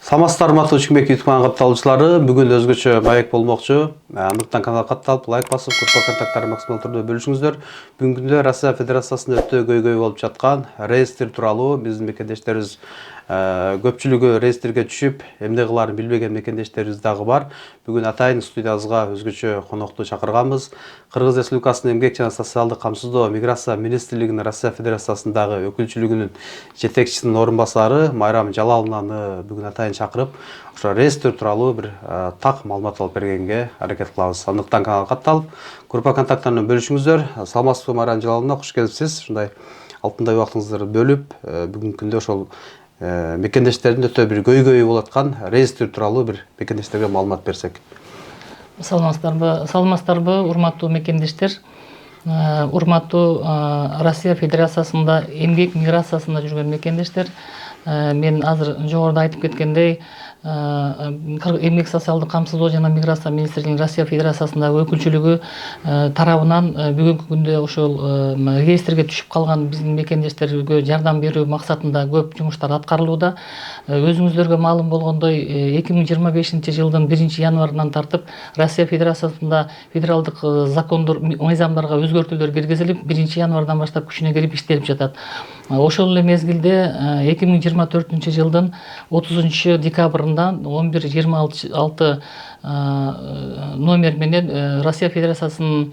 Самастар Мату Чикмек YouTube катталуучулары бүгүн өзгөчө маек болмокчу. Андыктан каналга катталып, лайк басып, группа контакттары максимал түрдө бөлүшүңүздөр. Бүгүнкү күндө Россия Федерациясында өтө көйгөй болуп жаткан реестр тууралуу биздин мекендештерибиз көпчүлүгү реестрге түшүп, эмне кылаарын билбеген мекендештерибиз дагы бар. Бүгүн атайын студиябызга өзгөчө конокту чакырганбыз. Кыргыз Республикасынын эмгек жана социалдык камсыздоо миграция министрлигинин Россия Федерациясындагы өкүлчүлүгүнүн жетекчисинин орун басары Майрам Жалаловнаны бүгүн атайын чакырып, ошо реестр тууралуу бир так маалымат алып бергенге аракет кылабыз. Андыктан каналга катталып, группа контакттарын бөлүшүңүздөр. Саламатсызбы Майрам Жалаловна, куш келипсиз. Ушундай алтындай убактыңызды бөлүп, бүгүнкү күндө ошол мекендештердин өтө бир көйгөйү болуп аткан реестр тууралуу бир мекендештерге маалымат берсек. Саламатсыздарбы, урматтуу мекендештер, урматтуу Россия Федерациясында эмгек миграциясында жүргөн мекендештер. Мен азыр жогоруда айтып кеткендей, эмгек социалдык камсыздоо жана миграция министрлигинин Россия Федерациясындагы өкүлчүлүгү тарабынан бүгүнкү күндө ошол реестрге түшүп калган биздин мекендештерге жардам берүү максатында көп жумуштар аткарылууда. Өзүңүздөргө маалым болгондой, 2025 жылдын 1-январынан тартып Россия Федерациясында федералдык закондор, мыйзамдарга өзгөртүүлөр киргизилип, 1-январдан баштап күчүнө кирип иштелип жатат. Ошол эле мезгилде 2024 жылдын 30 декабрындан 1126 номер менен Россия Федерациясынын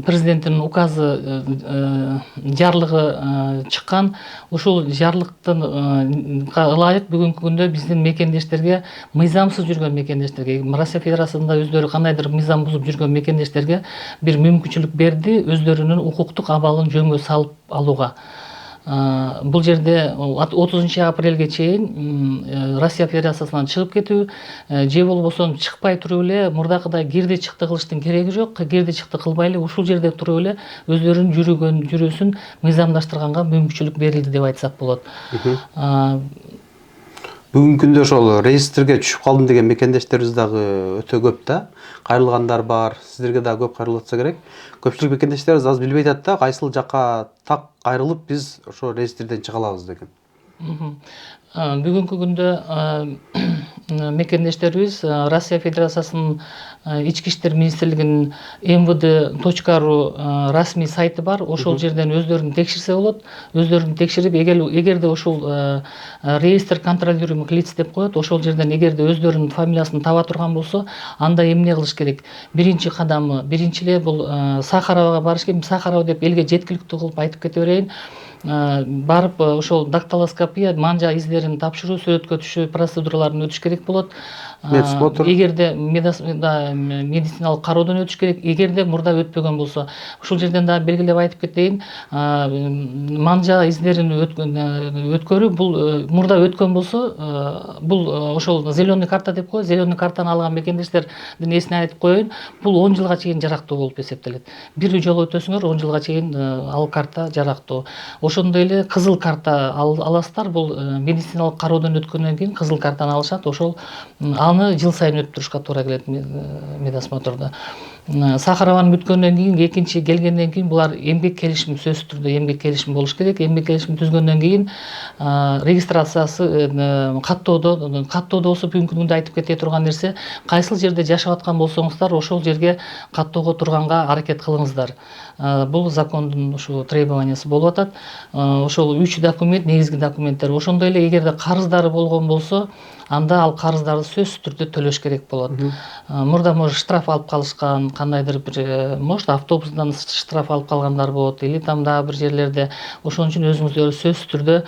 президентинин указы, жарлыгы чыккан. Ушул жарлыктын ылайык бүгүнкү күндө биздин мекендештерге, мыйзамсыз жүргөн мекендештерге, Россия Федерациясында өздөрү кандайдыр мыйзам бузуп жүргөн мекендештерге бир мүмкүнчүлүк берди өздөрүнүн укуктук абалын жөнгө салып алууга. Бул жерде 30 апрелге чейин Россия Федерациясынан чыгып кетүү же болбосо чыкпай туруп эле мурдакыдай кирди чыкты кылыштын кереги жок. Кирди чыкты кылбай эле ушул жерде туруп эле өздөрүнүн жүрүүсүн мыйзамдаштырганга мүмкүнчүлүк берилди деп айтсак болот. Бүгүнкү күндө ошол реестрге түшүп калдым деген мекендештерибиз дагы өтө көп да. Кайрылгандар бар, сиздерге дагы көп кайрылып атса керек. Көпчүлүк мекендештерибиз аз билбей атат да, кайсыл жакка так кайрылып биз ошо реестрден чыга алабыз деген. Бүгүнкү күндө мекендештерибиз Россия Федерациясынын Ички иштер министрлигинин mvd.ru расмий сайты бар. Ошол жерден өздөрүн текширсе болот. Өздөрүн текширип, эгерде ошол реестр контролируемых лиц деп коет, ошол жерден эгерде өздөрүнүн фамилиясын таба турган болсо, анда эмне кылыш керек? Биринчи кадамы, биринчи эле бул Сахаровага барыш керек. Сахаров деп элге жеткиликтүү кылып айтып кете берейин. Барып ошол дактилоскопия, манжа издерин тапшыруу, сүрөткө түшүү процедураларын өтүш керек болот. Эгерде медициналык кароодон өтүш керек. Эгерде мурда өтпөгөн болсо, ушул жерден дагы белгилеп айтып кетейин. Манжа издерин өткөрүү, бул мурда өткөн болсо, бул ошол зеленый карта деп коет. Зеленый картаны алган мекендештердин эсине айтып коеюн, бул 10 жылга чейин жарактуу болуп эсептелет. Бир жолу өтөсүңөр, 10 жылга чейин ал карта жарактуу. Ошондой эле кызыл карта аласыздар. Бул медициналык кароодон өткөндөн кийин кызыл картаны алышат. Ошол аны жыл сайын өтүп турушка туура келет медосмотрдо. Сахарованын бүткөндөн кийин, экинчи келгенден кийин булар эмгек келишими, сөзсүз түрдө эмгек келишими болуш керек. Эмгек келишими түзгөндөн кийин регистрациясы каттоодо болсо, бүгүнкү күндө айтып кете турган нерсе, кайсыл жерде жашап аткан болсоңуздар, ошол жерге каттоого турганга аракет кылыңыздар. Бул закондун ушу требованиясы болуп атат. Ошол 3 документ, негизги документтер. Ошондой эле эгерде карыздары болгон болсо, анда ал карыздарды сөзсүз түрдө төлөш керек болот. Мурда может штраф алып калышкан, кандайдыр бир может автобустан штраф алып калгандар болот, или там дагы бир жерлерде. Ошон үчүн өзүңүздөр сөзсүз түрдө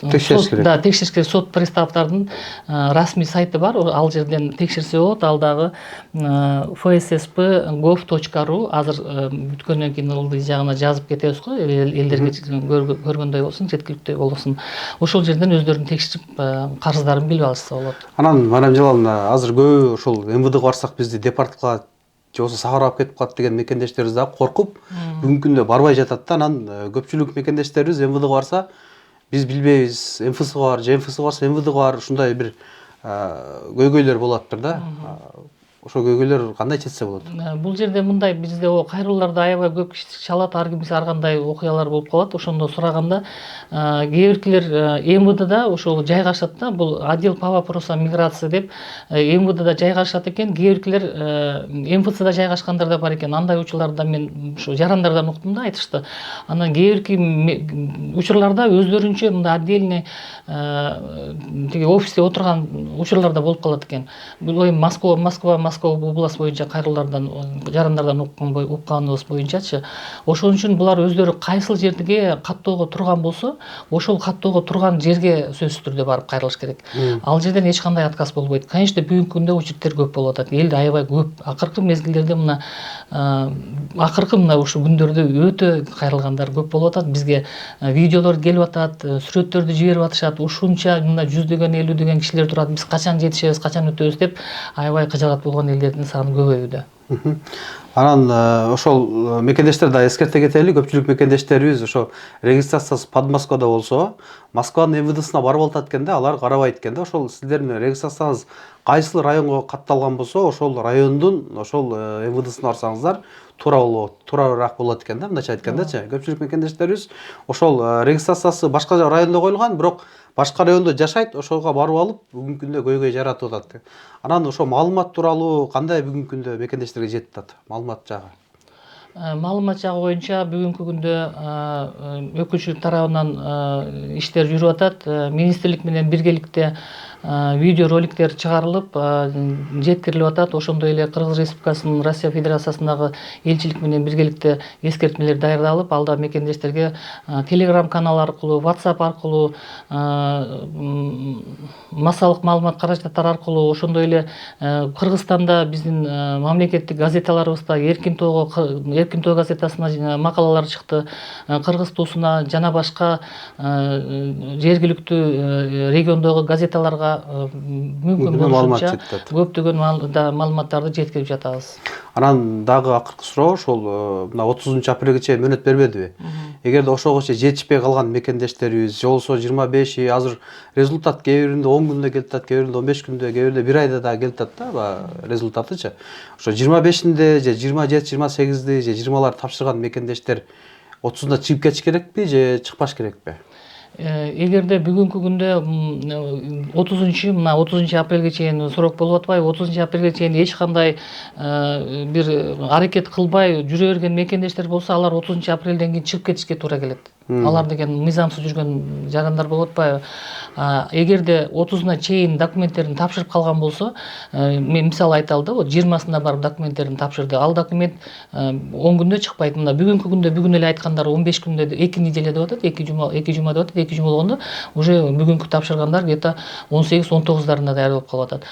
текшериш керек. Сот приставдардын расмий сайты бар. Ал жерден текширсе болот. Ал дагы fssp.gov.ru. Азыр бүткөндөн кийин ылдый жагына жазып кетебиз го, элдерге көргөндөй болсун, жеткиликтүү болсун. Ошол жерден өздөрүн текширип, карыздарын билип алышса болот. Анан Майрам Жалаловна, азыр көбү ошол МВДга барсак бизди депорт кылат, же болбосо сахарап кетип калат деген мекендештерибиз дагы коркуп, бүгүнкү күндө барбай жатат да. Анан көпчүлүк мекендештерибиз МВДга барса, биз билбейбиз, МФСга бар, же МФСга барса МВДга бар, ушундай бир көйгөйлөр болуп атыптыр да. ошо көйгөйлөр кандай чечсе болот? Бул жерде мындай, бизде кайрылууларда аябай көп киши чалат, ар кимиси ар кандай окуялар болуп калат. Ошондо сураганда кээ биркилер МВДда ошол жайгашат да, бул отдел по вопросам миграции деп МВДда жайгашат экен, кээ биркилер МФЦда жайгашкандар да бар экен. Андай учурларда мен ушу жарандардан уктум да, айтышты. Анан кээ бирки учурларда өздөрүнчө мындай отдельный тиги офисте отурган учурлар да болуп калат экен. Бул эми Москва область боюнча кайрылуулардан, жарандардан укканыбыз боюнчачы. Ошон үчүн булар өздөрү кайсыл жерге каттоого турган болсо, ошол каттоого турган жерге сөзсүз түрдө барып кайрылыш керек. Ал жерден эч кандай отказ болбойт. Конечно, бүгүнкү күндө очередтер көп болуп атат. Элде аябай көп. Акыркы мезгилдерде мына ушу күндөрдө өтө кайрылгандар көп болуп атат. Бизге видеолор келип атат, сүрөттөрдү жиберип атышат. Ушунча мына 100 50 кишилер турат. Биз качан жетишебиз, качан өтөбүз деп аябай кыжаат болгон элдердин саны көбөйүүдө. Анан ошол мекендештер да эскерте кетели, көпчүлүк мекендештерибиз ошо регистрациясы под Москвада болсо, Москванын МВДсына барып атат экен да, алар карабайт экен да. Ошол сиздердин регистрацияңыз кайсыл районго катталган болсо, ошол райондун ошол МВДсына барсаңыздар туура болот, туурараак болот экен да. Мындайча айткандачы, көпчүлүк мекендештерибиз ошол регистрациясы башка райондо коюлган, бирок башка райондо жашайт, ошого барып алып, бүгүнкү күндө көйгөй жаратып атат. Анан ошо маалымат тууралуу кандай бүгүнкү күндө мекендештерге жетип атат? Маалымат жагы. Маалымат жагы боюнча бүгүнкү күндө өкүлчүлүк тарабынан иштер жүрүп атат. Министрлик менен биргеликте видео роликтер чыгарылып, жеткирилип атат. Ошондой эле Кыргыз Республикасынын Россия Федерациясындагы элчилик менен биргеликте эскертмелер даярдалып, алда мекендештерге Telegram канал аркылуу, WhatsApp аркылуу, массалык маалымат каражаттары аркылуу, ошондой эле Кыргызстанда биздин мамлекеттик газеталарыбызда Эркин Тоо газетасына макалалар чыкты. Кыргыз туусуна жана башка жергиликтүү региондогу газеталарга мүмкүн болушунча көптөгөн маалыматтарды жеткирип жатабыз. Анан дагы акыркы суроо, ошол мына 30 апрелге чейин мөөнөт бербедиби? Эгерде ошого чейин жетишпей калган мекендештерибиз, же болбосо 25 азыр результат кээ биринде 10 күндө келип атат, кээ биринде 15 күндө, кээ биринде 1 айда да келип атат да результатычы. Ошо 25-инде же 27, 28-де же 20-лар тапшырган мекендештер 30-да чыгып кетиш керекпи же чыкпаш керекпи? Эгерде бүгүнкү күндө 30 апрелге чейин срок болуп атпайбы, 30 апрелге чейин эч кандай бир аракет кылбай жүрө берген мекендештер болсо, алар 30 апрелден кийин чыгып кетишке туура келет. Алар деген мыйзамсыз жүргөн жарандар болуп атпайбы? Эгерде 30-на чейин документтерин тапшырып калган болсо, мен мисал айталы да, 20-сында барып документтерин тапшырды. Ал документ 10 күндө чыкпайт. Мына бүгүнкү күндө бүгүн эле айткандар 15 күндө, 2 неделя деп атат, 2 жума деп атат. 2 жума болгондо уже бүгүнкү тапшыргандар где-то 18-19дарында даяр болуп калып атат.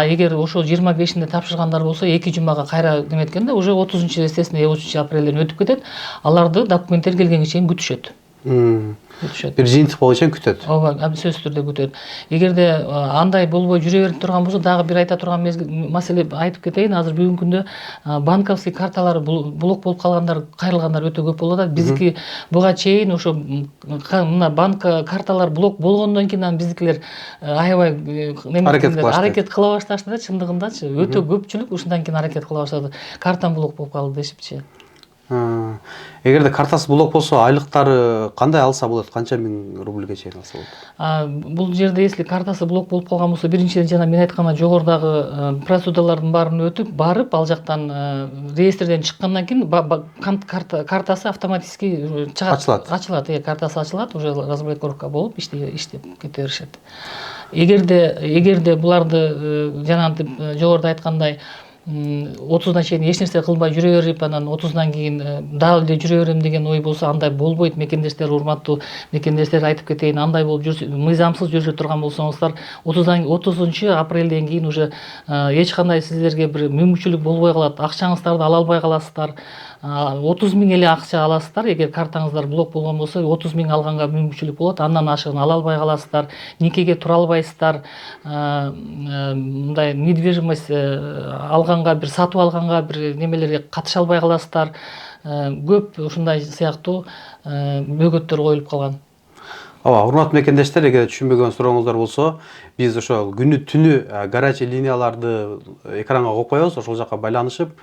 Эгер ошол 25-инде тапшыргандар болсо, 2 жумага кайра неметкенде уже 30-естественно 30 апрелден өтүп кетет. Аларды документтер келгенге чейин күтүшөт. Бир жыйынтык болгон күтөт. Ооба, сөзсүз түрдө күтөт. Эгерде андай болбой жүрө берип турган болсо, дагы бир айта турган маселе айтып кетейин. Азыр бүгүнкү күндө банковский карталары блок болуп калгандар, кайрылгандар өтө көп болуп атат. Биздики буга чейин ошо мына банк карталар блок болгондон кийин анан биздикилер аябай аракет кыла башташты да, чындыгындачы. Өтө көпчүлүк ушундан кийин аракет кыла баштады. Картам блок болуп калды дешипчи. Эгерде картасы блок болсо, айлыктары кандай алса болот? Канча миң рубльге чейин алса болот? Бул жерде если картасы блок болуп калган болсо, биринчиден жана мен айтканымда жогорудагы процедуралардын баарын өтүп, барып ал жактан реестрден чыккандан кийин картасы автоматически ачылат. Картасы ачылат, уже разблокировка болуп иштеп кете беришет. Эгерде буларды жанагынтип жогоруда айткандай 30-на чейин эч нерсе кылбай жүрө берип, анан 30-дан кийин дагы эле жүрө берем деген ой болсо, андай болбойт. Мекендештер, урматтуу мекендештер, айтып кетейин, андай болуп жүрсө, мыйзамсыз жүрө турган болсоңуздар, 30 апрелден кийин уже эч кандай сиздерге бир мүмкүнчүлүк болбой калат. Акчаңыздарды ала албай каласыздар. 30 000 эле акча аласыздар. Эгер картаңыздар блок болгон болсо, 30 000 алганга мүмкүнчүлүк болот. Андан ашыгын ала албай каласыздар. Никеге тура албайсыздар. Мындай недвижимость алганга, бир сатып алганга, бир немелерге катыша албай каласыздар. Көп ушундай сыяктуу бөгөттөр коюлуп калган. Ооба, урматтуу мекендештер, эгер түшүнбөгөн сурооңуздар болсо, биз ошол күнү түнү горячий линияларды экранга коюп коебуз, ошол жака байланышып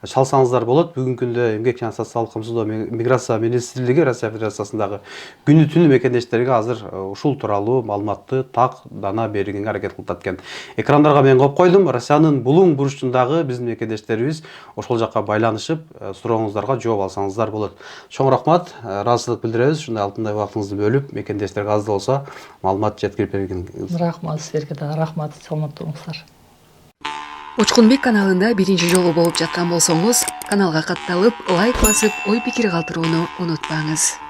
чалсаңыздар болот. Бүгүнкү күндө Эмгек жана социалдык камсыздоо миграция министрлиги Россия Федерациясындагы күнү түнү мекендештерге азыр ушул тууралуу маалыматты так дана бергенге аракет кылып атат экен. Экрандарга мен коюп койдум. Россиянын булуң бурчундагы биздин мекендештерибиз ошол жака байланышып сурооңуздарга жооп алсаңыздар болот. Чоң рахмат, ыраазычылык билдиребиз. Ушундай алтындай убактыңызды бөлүп мекендештерге аз да болсо маалымат жеткирип бергениңиз. Рахмат силерге да, рахмат, саламаттуу болуңуздар. Учкунбек каналында биринчи жолу болуп жаткан болсоңуз, каналга катталып, лайк басып, ой пикир калтырууну унутпаңыз.